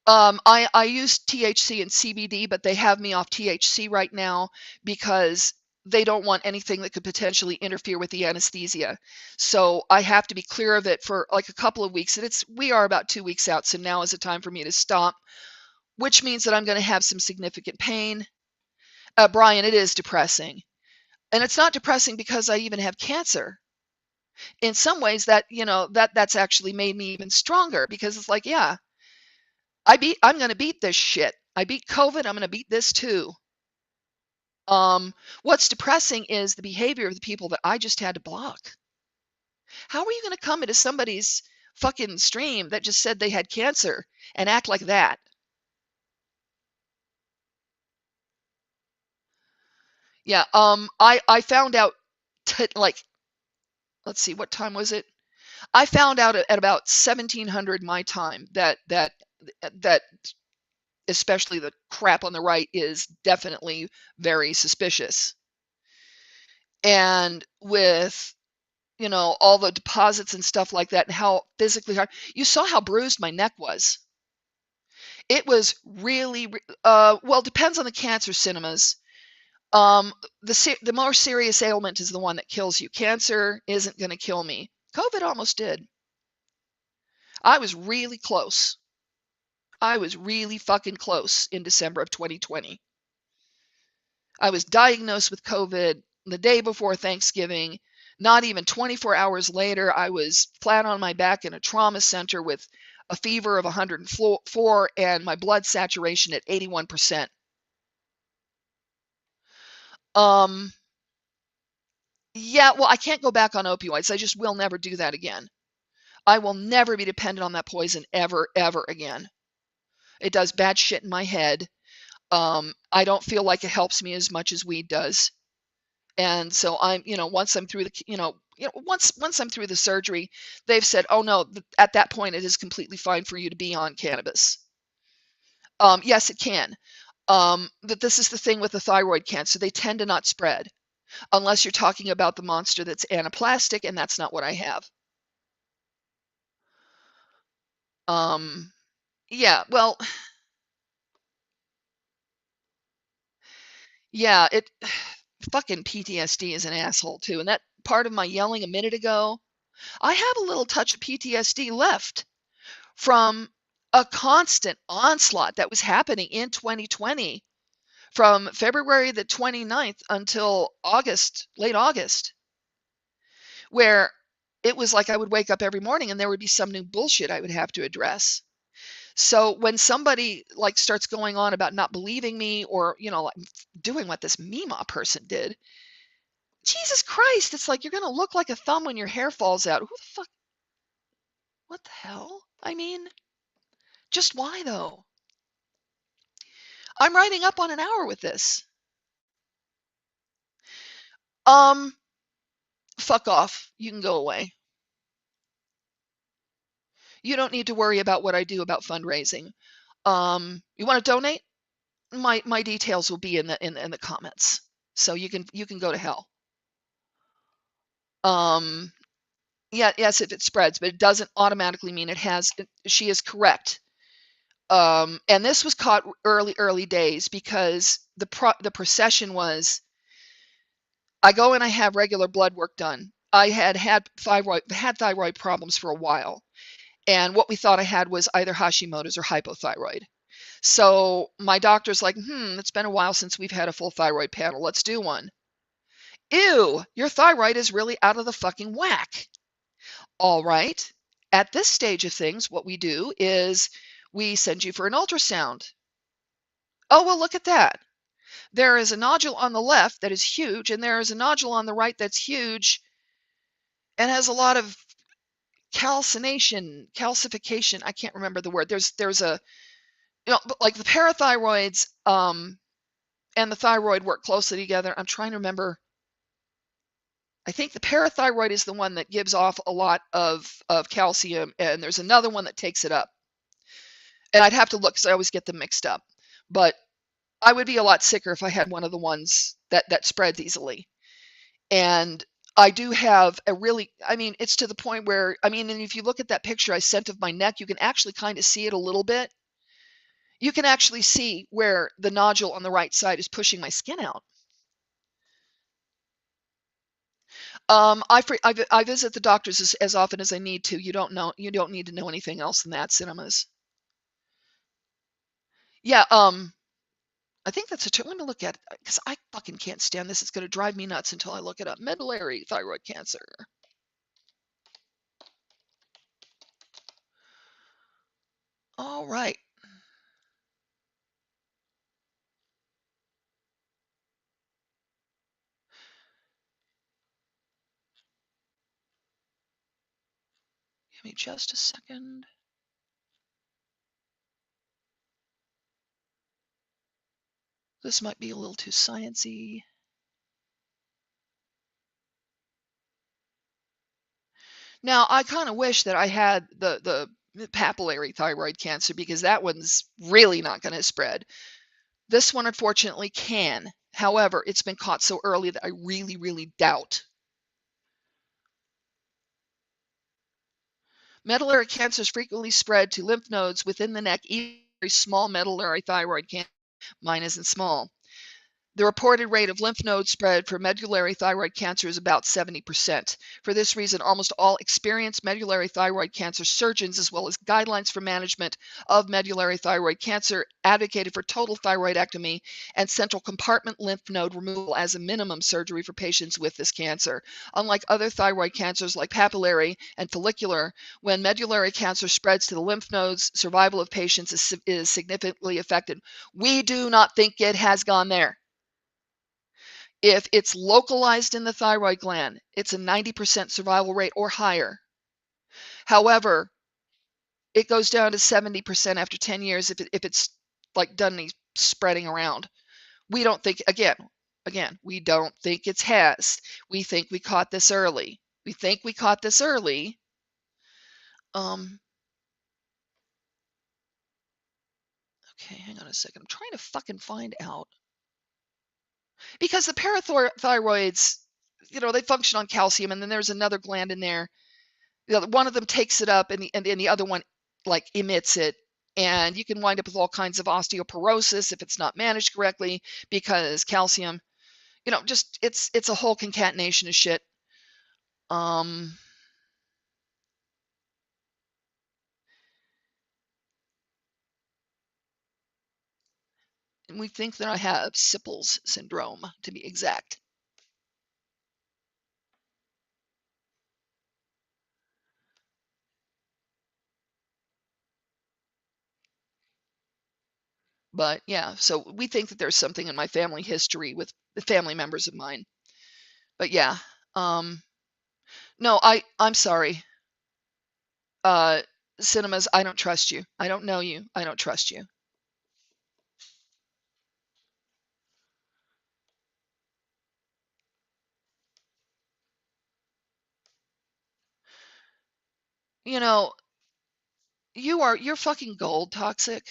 I use THC and CBD, but they have me off THC right now because they don't want anything that could potentially interfere with the anesthesia. So I have to be clear of it for like a couple of weeks. And we are about 2 weeks out, so now is the time for me to stop, which means that I'm going to have some significant pain. Brian, it is depressing. And it's not depressing because I even have cancer. In some ways that's actually made me even stronger, because it's like, yeah, I'm going to beat this shit. I beat COVID. I'm going to beat this too. What's depressing is the behavior of the people that I just had to block. How are you going to come into somebody's fucking stream that just said they had cancer and act like that? Yeah. I found out like, let's see, what time was it? I found out at about 1700 my time that especially the crap on the right is definitely very suspicious. And with all the deposits and stuff like that, and how physically hard, you saw how bruised my neck was. It was really well, depends on the cancer cinemas. The more serious ailment is the one that kills you. Cancer isn't going to kill me. COVID almost did. I was really close. I was really fucking close in December of 2020. I was diagnosed with COVID the day before Thanksgiving. Not even 24 hours later, I was flat on my back in a trauma center with a fever of 104 and my blood saturation at 81%. Yeah, well, I can't go back on opioids. I just will never do that again. I will never be dependent on that poison ever, ever again. It does bad shit in my head. I don't feel like it helps me as much as weed does. And so once I'm through once I'm through the surgery, they've said, oh no, at that point it is completely fine for you to be on cannabis. Yes, it can. But this is the thing with the thyroid cancer. They tend to not spread unless you're talking about the monster that's anaplastic, and that's not what I have. Yeah, well, yeah, fucking PTSD is an asshole too. And that part of my yelling a minute ago, I have a little touch of PTSD left from a constant onslaught that was happening in 2020 from February the 29th until late August, where it was like I would wake up every morning and there would be some new bullshit I would have to address. So when somebody like starts going on about not believing me or, like doing what this Mima person did, Jesus Christ, it's like you're gonna look like a thumb when your hair falls out. Who the fuck? What the hell? I mean, just why though? I'm riding up on an hour with this. Um, Fuck off. You can go away. You don't need to worry about what I do about fundraising. You want to donate? My details will be in the comments, so you can go to hell. Um, yeah, yes, if it spreads, but it doesn't automatically mean it has. She is correct. And this was caught early days because the procession was, I go and I have regular blood work done. I had thyroid problems for a while, and what we thought I had was either Hashimoto's or hypothyroid. So my doctor's like, it's been a while since we've had a full thyroid panel. Let's do one. Ew, your thyroid is really out of the fucking whack. All right. At this stage of things, what we do is we send you for an ultrasound. Oh, well, look at that. There is a nodule on the left that is huge, and there is a nodule on the right that's huge and has a lot of calcification. I can't remember the word. There's a, like the parathyroids and the thyroid work closely together. I'm trying to remember. I think the parathyroid is the one that gives off a lot of calcium, and there's another one that takes it up. And I'd have to look because I always get them mixed up. But I would be a lot sicker if I had one of the ones that spreads easily. And I do have it's to the point where, and if you look at that picture I sent of my neck, you can actually kind of see it a little bit. You can actually see where the nodule on the right side is pushing my skin out. I visit the doctors as often as I need to. You don't need to know anything else than that, cinemas. Yeah, I think that's a term. Let me look at it because I fucking can't stand this. It's going to drive me nuts until I look it up. Medullary thyroid cancer. All right. Give me just a second. This might be a little too sciencey. Now, I kind of wish that I had the papillary thyroid cancer because that one's really not going to spread. This one, unfortunately, can. However, it's been caught so early that I really, really doubt. Medullary cancers frequently spread to lymph nodes within the neck, even very small medullary thyroid cancer. Mine isn't small. The reported rate of lymph node spread for medullary thyroid cancer is about 70%. For this reason, almost all experienced medullary thyroid cancer surgeons, as well as guidelines for management of medullary thyroid cancer, advocated for total thyroidectomy and central compartment lymph node removal as a minimum surgery for patients with this cancer. Unlike other thyroid cancers like papillary and follicular, when medullary cancer spreads to the lymph nodes, survival of patients is significantly affected. We do not think it has gone there. If it's localized in the thyroid gland, it's a 90% survival rate or higher. However, it goes down to 70% after 10 years if it's like done any spreading around. We don't think, again, we don't think it's has. We think we caught this early. Okay, hang on a second. I'm trying to fucking find out. Because the parathyroids, they function on calcium, and then there's another gland in there. One of them takes it up, and the other one like emits it, and you can wind up with all kinds of osteoporosis if it's not managed correctly because calcium, just it's a whole concatenation of shit. And we think that I have Sipples syndrome, to be exact. But yeah, so we think that there's something in my family history with the family members of mine. But yeah, no, I'm sorry. Cinemas, I don't trust you. I don't know you. I don't trust you. You know, you're fucking gold, Toxic.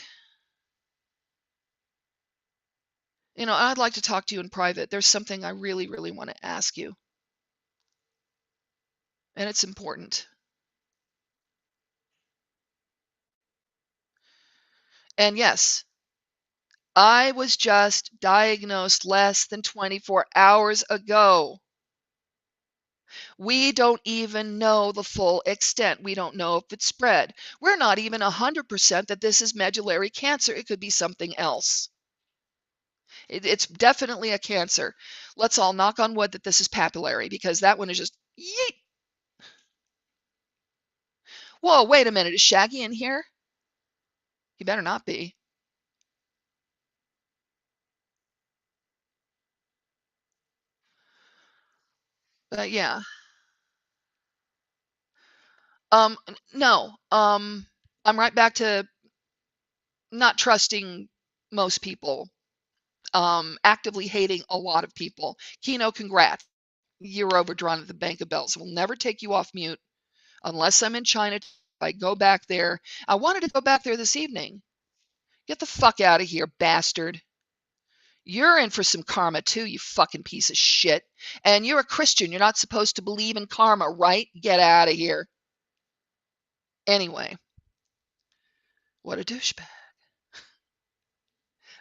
I'd like to talk to you in private. There's something I really, really want to ask you, and it's important. And yes, I was just diagnosed less than 24 hours ago. We don't even know the full extent. We don't know if it's spread. We're not even 100% that this is medullary cancer. It could be something else. It's definitely a cancer. Let's all knock on wood that this is papillary, because that one is just yeet. Whoa, wait a minute. Is Shaggy in here? He better not be. But yeah. No. I'm right back to not trusting most people. Actively hating a lot of people. Kino, congrats. You're overdrawn at the Bank of Bells. We'll never take you off mute unless I'm in China. If I go back there, I wanted to go back there this evening. Get the fuck out of here, bastard. You're in for some karma too, you fucking piece of shit. And you're a Christian. You're not supposed to believe in karma, right? Get out of here. Anyway, what a douchebag.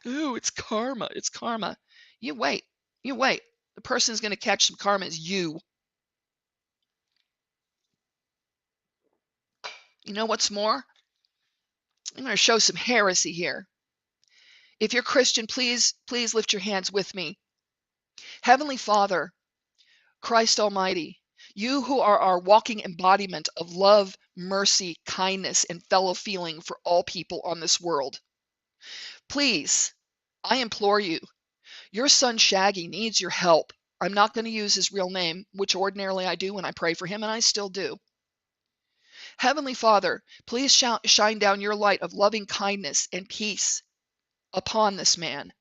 Ooh, it's karma. It's karma. You wait. You wait. The person who's going to catch some karma is you. You know what's more? I'm going to show some heresy here. If you're Christian, please lift your hands with me. Heavenly Father, Christ Almighty, you who are our walking embodiment of love, mercy, kindness, and fellow feeling for all people on this world, please, I implore you, your son Shaggy needs your help. I'm not going to use his real name, which ordinarily I do when I pray for him, and I still do. Heavenly Father, please shine down your light of loving kindness and peace upon this man.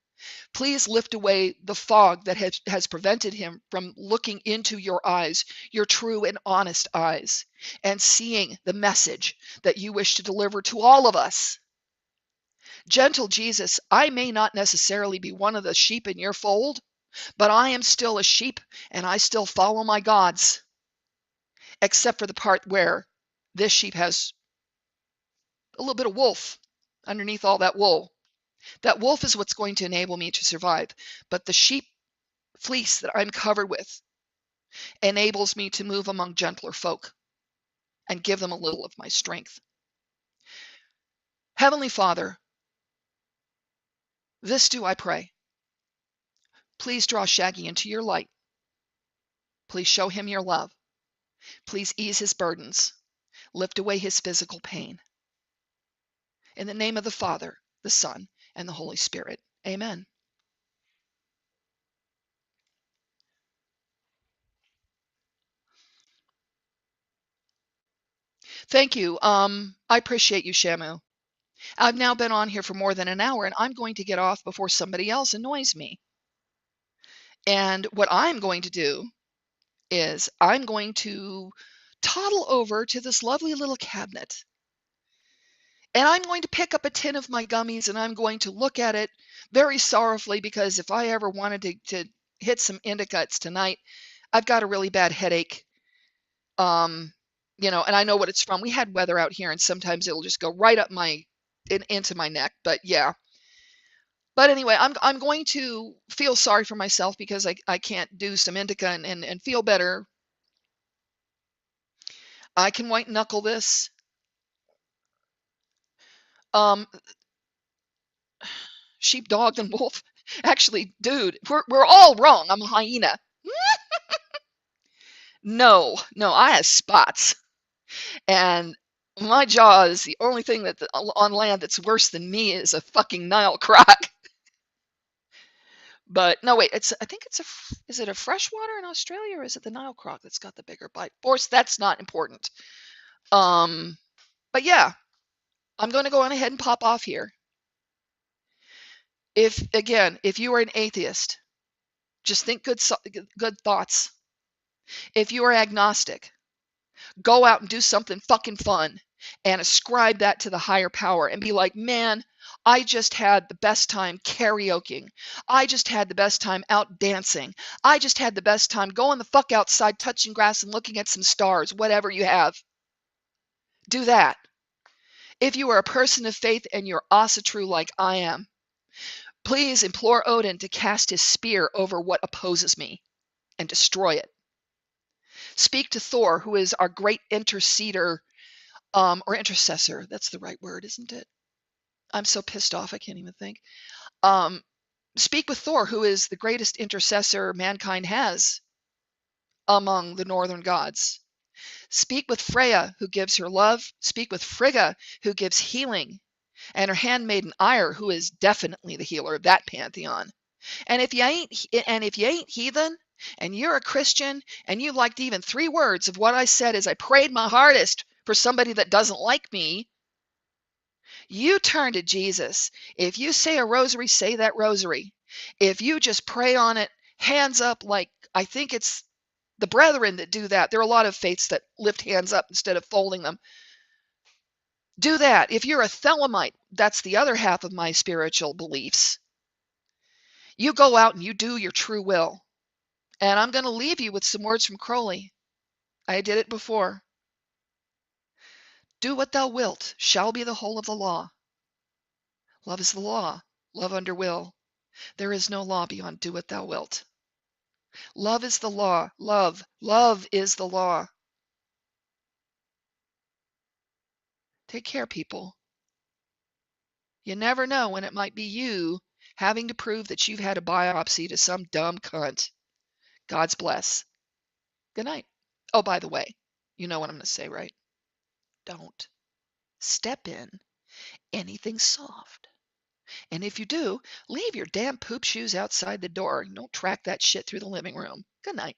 Please lift away the fog that has prevented him from looking into your eyes, your true and honest eyes, and seeing the message that you wish to deliver to all of us. Gentle Jesus, I may not necessarily be one of the sheep in your fold, but I am still a sheep and I still follow my gods, except for the part where this sheep has a little bit of wolf underneath all that wool. That wolf is what's going to enable me to survive, but the sheep fleece that I'm covered with enables me to move among gentler folk and give them a little of my strength. Heavenly Father, this do I pray. Please draw Shaggy into your light. Please show him your love. Please ease his burdens. Lift away his physical pain. In the name of the Father, the Son, and the Holy Spirit. Amen. Thank you. I appreciate you, Shamu. I've now been on here for more than an hour, and I'm going to get off before somebody else annoys me. And what I'm going to do is I'm going to toddle over to this lovely little cabinet, and I'm going to pick up a tin of my gummies, and I'm going to look at it very sorrowfully, because if I ever wanted to hit some indica tonight, I've got a really bad headache. And I know what it's from. We had weather out here, and sometimes it'll just go right up into my neck. But yeah. But anyway, I'm going to feel sorry for myself because I can't do some indica and feel better. I can white knuckle this. Um, Sheepdog and wolf. Actually, dude, we're all wrong. I'm a hyena. No, I have spots, and my jaw is the only thing that on land that's worse than me is a fucking Nile croc. But no, wait, I think is it a freshwater in Australia or is it the Nile croc that's got the bigger bite? Of course, that's not important. But yeah, I'm going to go on ahead and pop off here. If you are an atheist, just think good thoughts. If you are agnostic, go out and do something fucking fun and ascribe that to the higher power and be like, man, I just had the best time karaokeing. I just had the best time out dancing. I just had the best time going the fuck outside, touching grass and looking at some stars, whatever you have. Do that. If you are a person of faith and you're true like I am, please implore Odin to cast his spear over what opposes me and destroy it. Speak to Thor, who is our great interceder, or intercessor. That's the right word, isn't it? I'm so pissed off, I can't even think. Speak with Thor, who is the greatest intercessor mankind has among the northern gods. Speak with Freya, who gives her love. Speak with Frigga, who gives healing. And her handmaiden Ire, who is definitely the healer of that pantheon. And if you ain't heathen, and you're a Christian, and you liked even 3 words of what I said as I prayed my hardest for somebody that doesn't like me, you turn to Jesus. If you say a rosary, say that rosary. If you just pray on it, hands up, like I think it's the brethren that do that. There are a lot of faiths that lift hands up instead of folding them. Do that. If you're a Thelemite, that's the other half of my spiritual beliefs. You go out and you do your true will. And I'm going to leave you with some words from Crowley. I did it before. Do what thou wilt shall be the whole of the law. Love is the law. Love under will. There is no law beyond do what thou wilt. Love is the law. Love is the law. Take care, people. You never know when it might be you having to prove that you've had a biopsy to some dumb cunt. God's bless. Good night. Oh, by the way, you know what I'm going to say, right? Don't step in anything soft. And if you do, leave your damn poop shoes outside the door. Don't track that shit through the living room. Good night.